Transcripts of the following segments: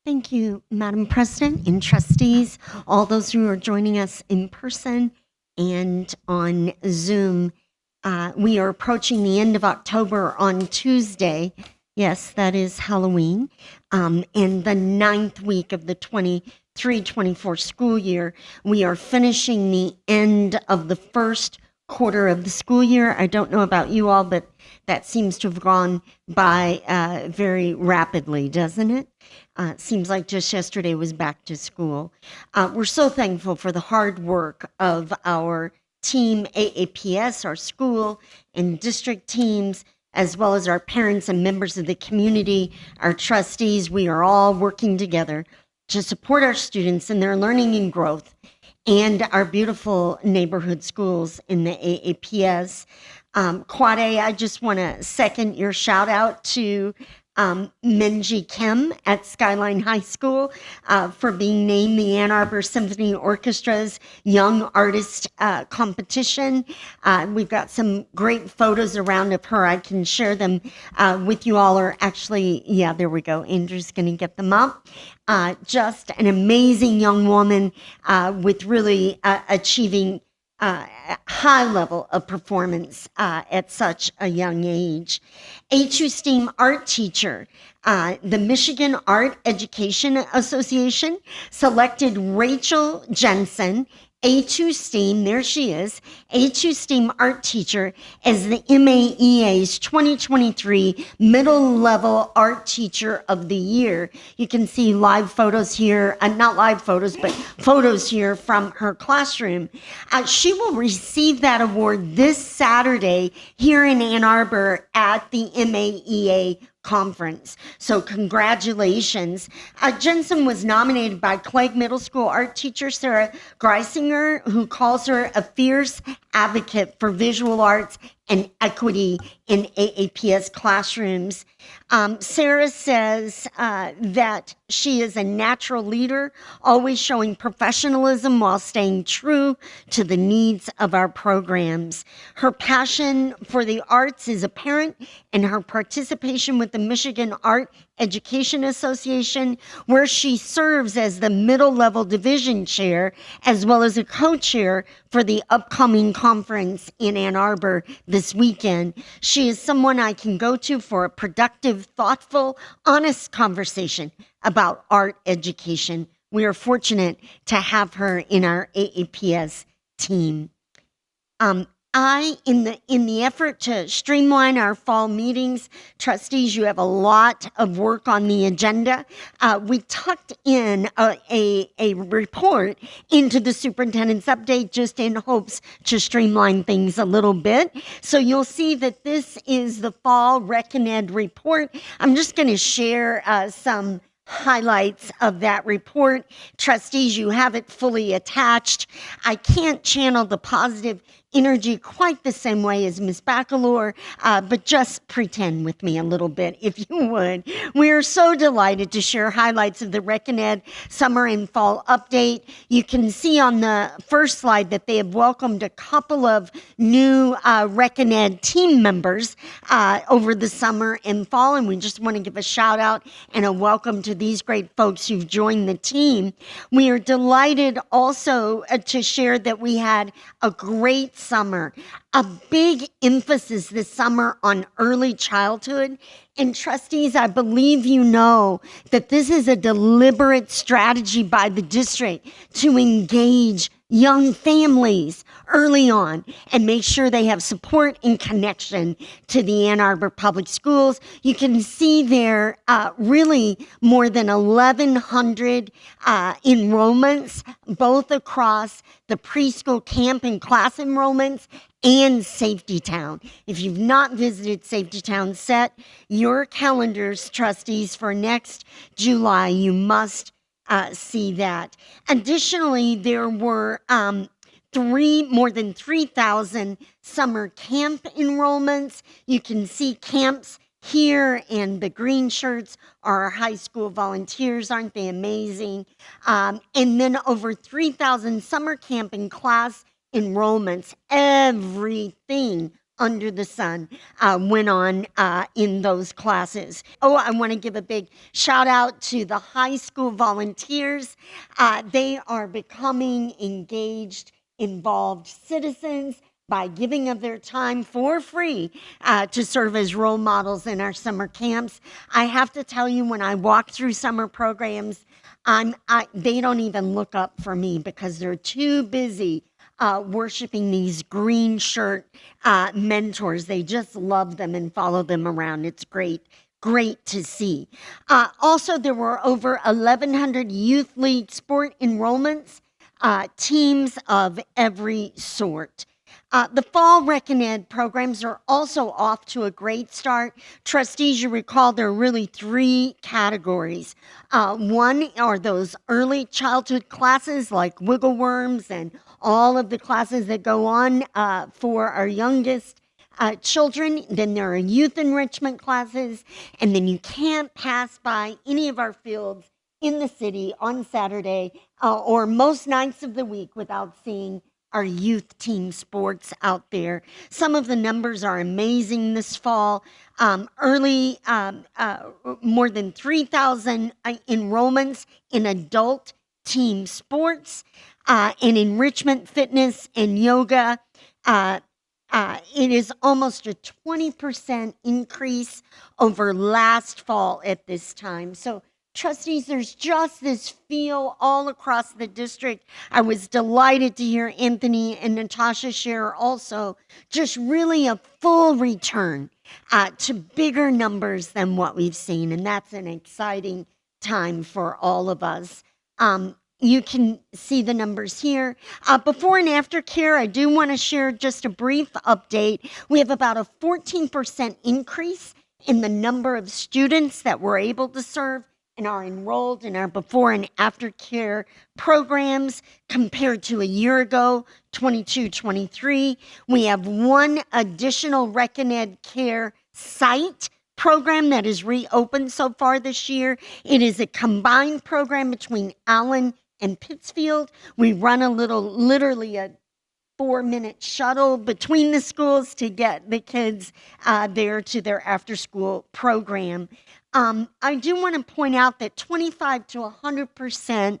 Thank you, Madam President and trustees, all those who are joining us in person and on Zoom. We are approaching the end of October on Tuesday. Yes, that is Halloween. And the 9th week of the 23-24 school year. We are finishing the end of the first quarter of the school year. I don't know about you all, but that seems to have gone by very rapidly, doesn't it? Seems like just yesterday was back to school. We're so thankful for the hard work of our team, AAPS, our school and district teams, as well as our parents and members of the community, our trustees. We are all working together to support our students in their learning and growth and our beautiful neighborhood schools in the AAPS. Kwade, I just want to second your shout out to Minji Kim at Skyline High School for being named the Ann Arbor Symphony Orchestra's Young Artist Competition. We've got some great photos around of her. I can share them with you all, or actually, yeah, there we go. Andrew's going to get them up. Just an amazing young woman with really achieving high level of performance at such a young age. A2 STEAM art teacher, the Michigan Art Education Association selected Rachel Jensen, A2 STEAM, there she is, A2 STEAM art teacher as the MAEA's 2023 Middle Level Art Teacher of the Year. You can see live photos here, not live photos, but photos here from her classroom. She will receive that award this Saturday here in Ann Arbor at the MAEA conference. So congratulations. Jensen was nominated by Clegg Middle School art teacher Sarah Greisinger, who calls her a fierce advocate for visual arts and equity in AAPS classrooms. Sarah says that she is a natural leader, always showing professionalism while staying true to the needs of our programs. Her passion for the arts is apparent in her participation with the Michigan Art Education Association, where she serves as the middle level division chair, as well as a co-chair for the upcoming conference in Ann Arbor this weekend. She is someone I can go to for a productive, thoughtful, honest conversation about art education. We are fortunate to have her in our AAPS team. In the effort to streamline our fall meetings, trustees, you have a lot of work on the agenda. We tucked in a report into the superintendent's update just in hopes to streamline things a little bit. So you'll see that this is the fall Rec and Ed report. I'm just going to share some highlights of that report. Trustees, you have it fully attached. I can't channel the positive energy quite the same way as Ms. Bacalor, but just pretend with me a little bit, if you would. We are so delighted to share highlights of the Rec and Ed summer and fall update. You can see on the first slide that they have welcomed a couple of new Rec and Ed team members over the summer and fall, and we just want to give a shout out and a welcome to these great folks who've joined the team. We are delighted also to share that we had a great summer, a big emphasis this summer on early childhood. And trustees, I believe you know that this is a deliberate strategy by the district to engage young families early on and make sure they have support and connection to the Ann Arbor Public Schools. You can see there really more than 1,100 enrollments, both across the preschool camp and class enrollments and Safety Town. If you've not visited Safety Town, set your calendars, trustees, for next July. You must see that. Additionally, there were more than 3,000 summer camp enrollments. You can see camps here, and the green shirts are our high school volunteers. Aren't they amazing? And then over 3,000 summer camp and class enrollments. Everything under the sun went on in those classes. Oh, I want to give a big shout out to the high school volunteers. They are becoming engaged, involved citizens by giving of their time for free to serve as role models in our summer camps. I have to tell you, when I walk through summer programs, they don't even look up for me because they're too busy worshiping these green shirt mentors. They just love them and follow them around. It's great to see. Also, there were over 1,100 youth league sport enrollments, teams of every sort. The fall Rec and Ed programs are also off to a great start. Trustees, you recall there are really three categories. One are those early childhood classes like Wiggle Worms and all of the classes that go on for our youngest children. Then there are youth enrichment classes, and then you can't pass by any of our fields in the city on Saturday or most nights of the week without seeing our youth team sports out there. Some of the numbers are amazing this fall. More than 3,000 enrollments in adult team sports, in enrichment, fitness, and yoga. It is almost a 20% increase over last fall at this time. So trustees, there's just this feel all across the district. I was delighted to hear Anthony and Natasha share also just really a full return to bigger numbers than what we've seen. And that's an exciting time for all of us. You can see the numbers here. Before and after care, I do want to share just a brief update. We have about a 14% increase in the number of students that we're able to serve and are enrolled in our before and after care programs compared to a year ago, 22-23. We have one additional Rec and Ed Care site program that is reopened so far this year. It is a combined program between Allen and Pittsfield. We run literally a 4-minute shuttle between the schools to get the kids there to their after-school program. I do want to point out that 25 to 100%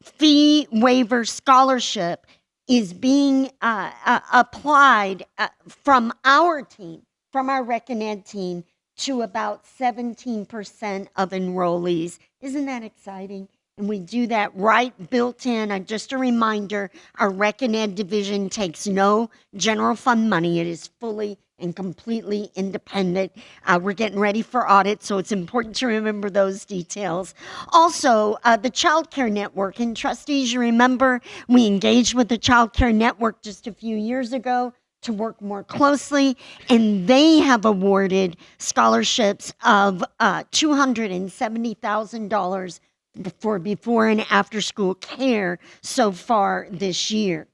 fee waiver scholarship is being applied from our team, from our Rec and Ed team, to about 17% of enrollees. Isn't that exciting? And we do that right built in. Just a reminder, our Rec and Ed division takes no general fund money. It is fully and completely independent. We're getting ready for audit, so it's important to remember those details. Also, the Child Care Network. And trustees, you remember we engaged with the Child Care Network just a few years ago to work more closely, and they have awarded scholarships of $270,000 for before and after school care so far this year.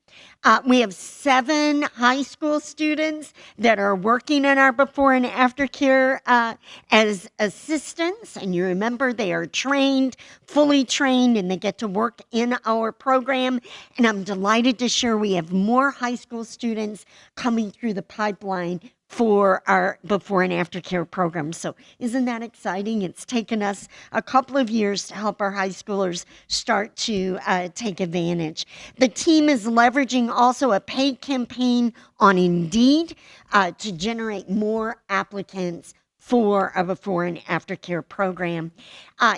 We have 7 high school students that are working in our before and after care as assistants. And you remember they are trained, fully trained, and they get to work in our program. And I'm delighted to share we have more high school students coming through the pipeline for our before and after care program. So isn't that exciting? It's taken us a couple of years to help our high schoolers start to take advantage. The team is leveraging also a paid campaign on Indeed to generate more applicants for a before and after care program.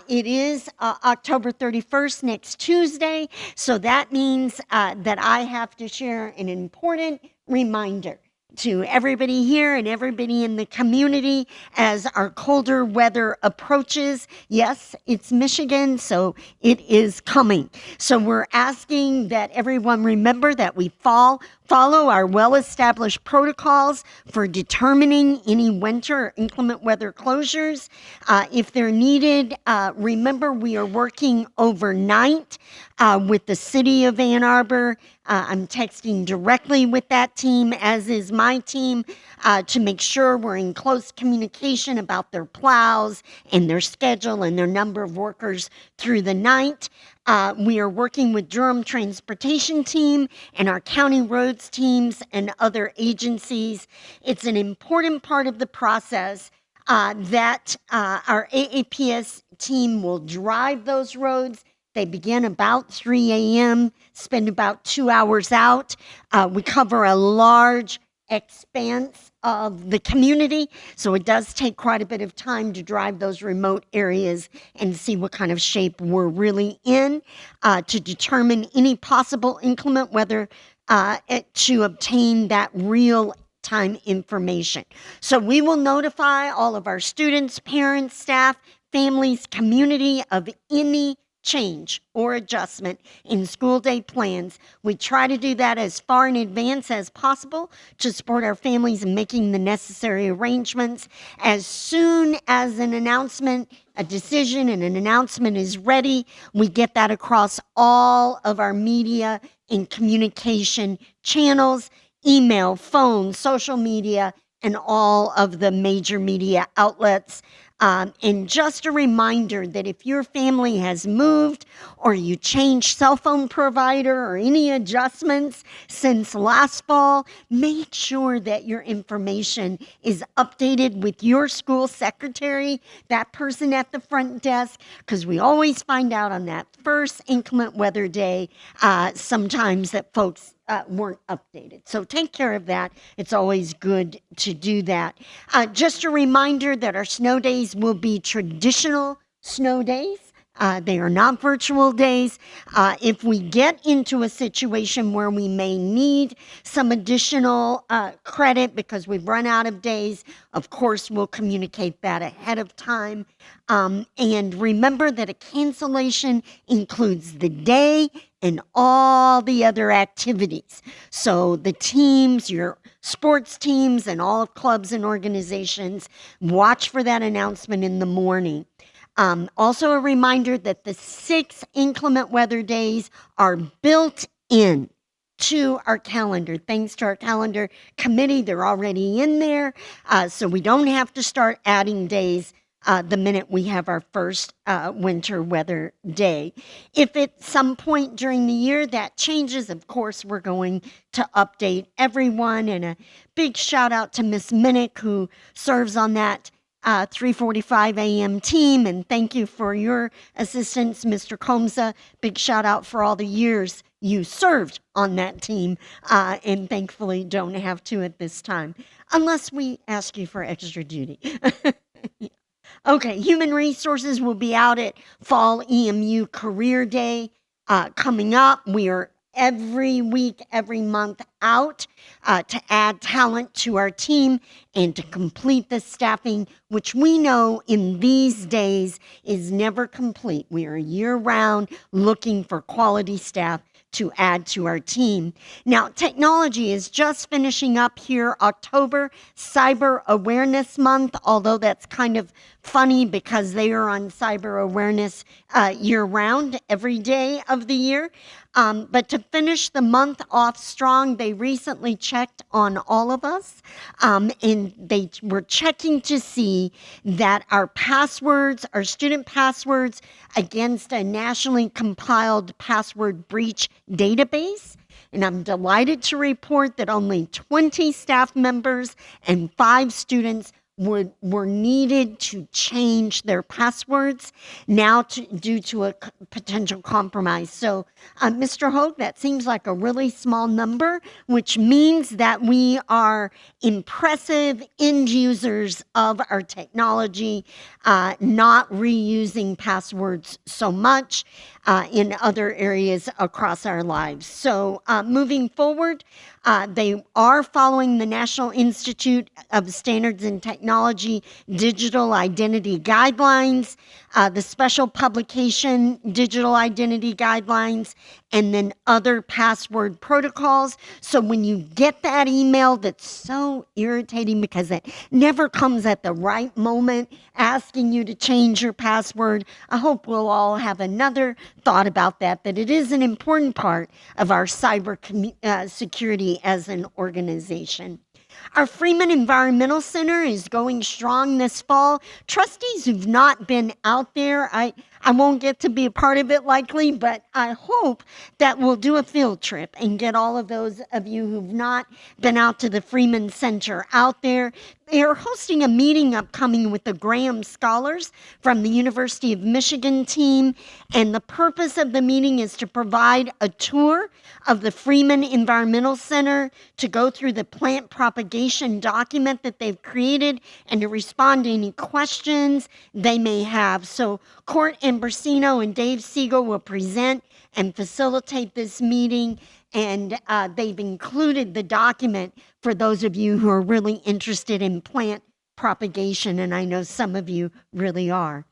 It is October 31st, next Tuesday, so that means that I have to share an important reminder to everybody here and everybody in the community as our colder weather approaches. Yes, it's Michigan, so it is coming. So we're asking that everyone remember that we follow our well-established protocols for determining any winter or inclement weather closures. If they're needed, remember we are working overnight with the city of Ann Arbor, I'm texting directly with that team, as is my team, to make sure we're in close communication about their plows and their schedule and their number of workers through the night. We are working with Durham Transportation Team and our county roads teams and other agencies. It's an important part of the process that our AAPS team will drive those roads. They begin about 3 a.m., spend about 2 hours out. We cover a large expanse of the community, so it does take quite a bit of time to drive those remote areas and see what kind of shape we're really in, to determine any possible inclement weather, to obtain that real time information. So we will notify all of our students, parents, staff, families, community of any change or adjustment in school day plans. We try to do that as far in advance as possible to support our families in making the necessary arrangements. As soon as an announcement, a decision and an announcement is ready, we get that across all of our media and communication channels, email, phone, social media, and all of the major media outlets. And just a reminder that if your family has moved or you changed cell phone provider or any adjustments since last fall, make sure that your information is updated with your school secretary, that person at the front desk, because we always find out on that first inclement weather day, sometimes that folks weren't updated. So take care of that. It's always good to do that. Just a reminder that our snow days will be traditional snow days. They are not virtual days. If we get into a situation where we may need some additional credit because we've run out of days, of course, we'll communicate that ahead of time. And remember that a cancellation includes the day and all the other activities. So the teams, your sports teams, and all clubs and organizations, watch for that announcement in the morning. Also a reminder that the 6 inclement weather days are built in to our calendar. Thanks to our calendar committee, they're already in there, so we don't have to start adding days the minute we have our first winter weather day. If at some point during the year that changes, of course, we're going to update everyone. And a big shout out to Miss Minnick, who serves on that 3:45 a.m. team, and thank you for your assistance, Mr. Comza. Big shout out for all the years you served on that team, and thankfully don't have to at this time, unless we ask you for extra duty. Okay, Human Resources will be out at Fall EMU Career Day coming up. We are every week, every month out to add talent to our team and to complete the staffing, which we know in these days is never complete. We are year-round looking for quality staff to add to our team. Now, technology is just finishing up here, October, Cyber Awareness Month, although that's kind of funny because they are on cyber awareness year-round, every day of the year. But to finish the month off strong, they recently checked on all of us, and they were checking to see that our passwords, our student passwords against a nationally compiled password breach database. And I'm delighted to report that only 20 staff members and 5 students were needed to change their passwords now due to a potential compromise. So, Mr. Hogue, that seems like a really small number, which means that we are impressive end users of our technology, not reusing passwords so much in other areas across our lives. So moving forward, they are following the National Institute of Standards and Technology Technology Digital Identity Guidelines, the Special Publication Digital Identity Guidelines, and then other password protocols. So when you get that email that's so irritating because it never comes at the right moment asking you to change your password, I hope we'll all have another thought about that it is an important part of our cyber security as an organization. Our Freeman Environmental Center is going strong this fall. Trustees who've not been out there, I won't get to be a part of it likely, but I hope that we'll do a field trip and get all of those of you who've not been out to the Freeman Center out there. They're hosting a meeting upcoming with the Graham Scholars from the University of Michigan team, and the purpose of the meeting is to provide a tour of the Freeman Environmental Center, to go through the plant propagation document that they've created, and to respond to any questions they may have. So Court Ambrosino and Dave Siegel will present and facilitate this meeting, and they've included the document for those of you who are really interested in plant propagation, and I know some of you really are.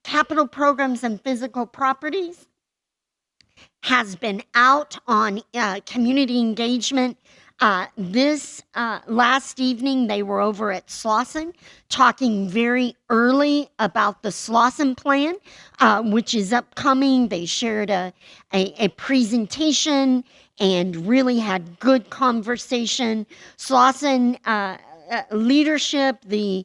Capital Programs and Physical Properties has been out on community engagement. This last evening, they were over at Slauson talking very early about the Slauson plan, which is upcoming. They shared a presentation and really had good conversation. Slauson leadership, the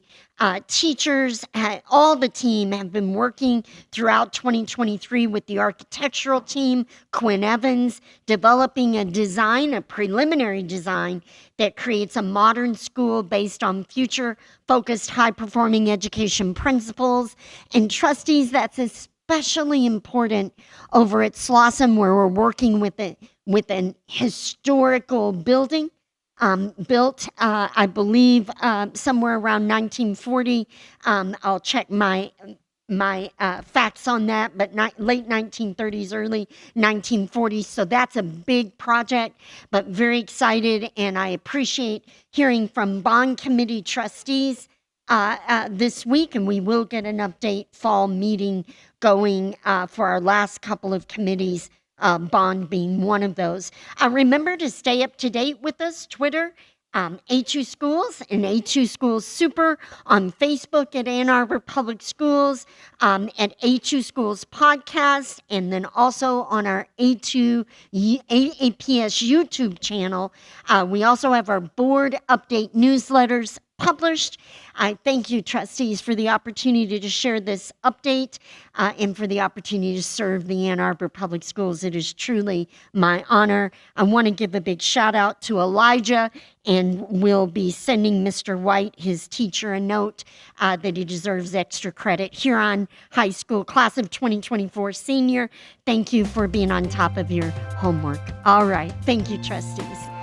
teachers, all the team have been working throughout 2023 with the architectural team, Quinn Evans, developing a preliminary design that creates a modern school based on future-focused, high-performing education principles. And trustees, that's especially important over at Slauson, where we're working with an historical building. Built, I believe, somewhere around 1940. I'll check my facts on that, but late 1930s, early 1940s. So that's a big project, but very excited, and I appreciate hearing from bond committee trustees this week, and we will get an update fall meeting going for our last couple of committees. Bond being one of those. Remember to stay up to date with us, Twitter, A2 Schools and A2 Schools Super, on Facebook at Ann Arbor Public Schools, at A2 Schools Podcast, and then also on our AAPS YouTube channel. We also have our board update newsletters published. I thank you, trustees, for the opportunity to share this update and for the opportunity to serve the Ann Arbor Public Schools. It is truly my honor. I want to give a big shout out to Elijah, and we'll be sending Mr. White, his teacher, a note that he deserves extra credit. Huron High School, class of 2024 senior, thank you for being on top of your homework. All right. Thank you, trustees.